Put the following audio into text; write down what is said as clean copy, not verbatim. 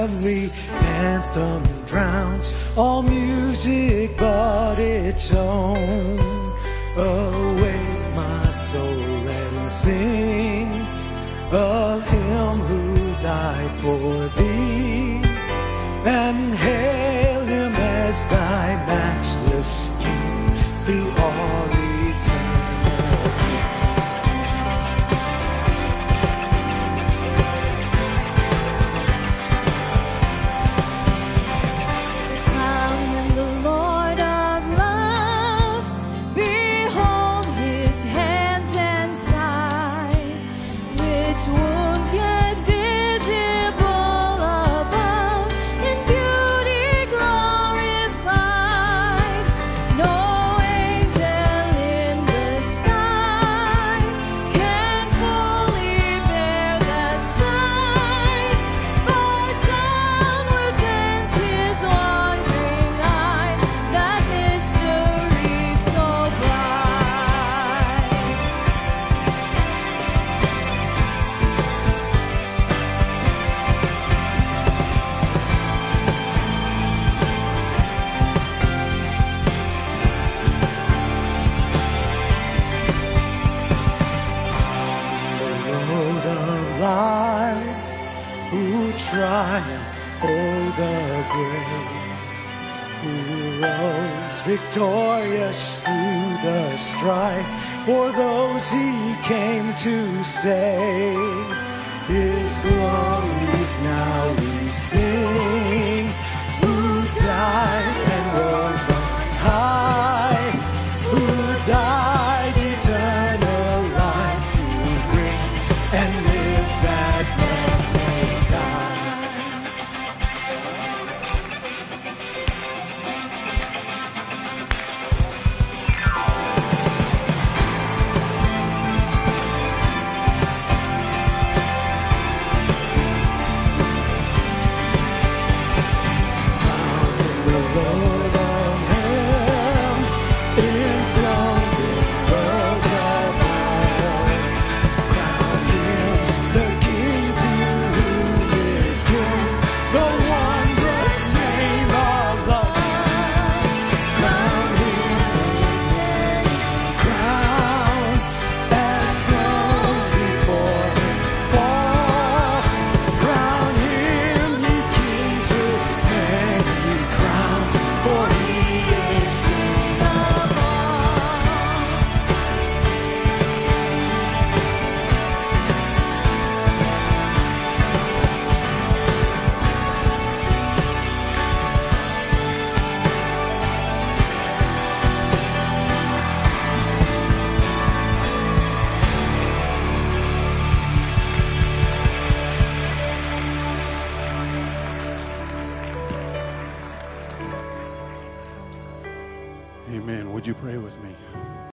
heavenly anthem drowns all music but its own. Awake my soul and sing of him who died for thee, and hail him as thy matchless King through all eternity. Who triumphed o'er the grave, who rose victorious through the strife, for those he came to save. His glories now we sing, who died and rose on high, who died eternal life to bring, and lives that death may die. The Lord of Him, enthroned in worlds above, crown Him the King to whom is King, the wondrous name of love. Crown Him with crowns as thrones before Him fall. Crown Him, ye kings, with many crowns, for He is King of all. Amen. Would you pray with me?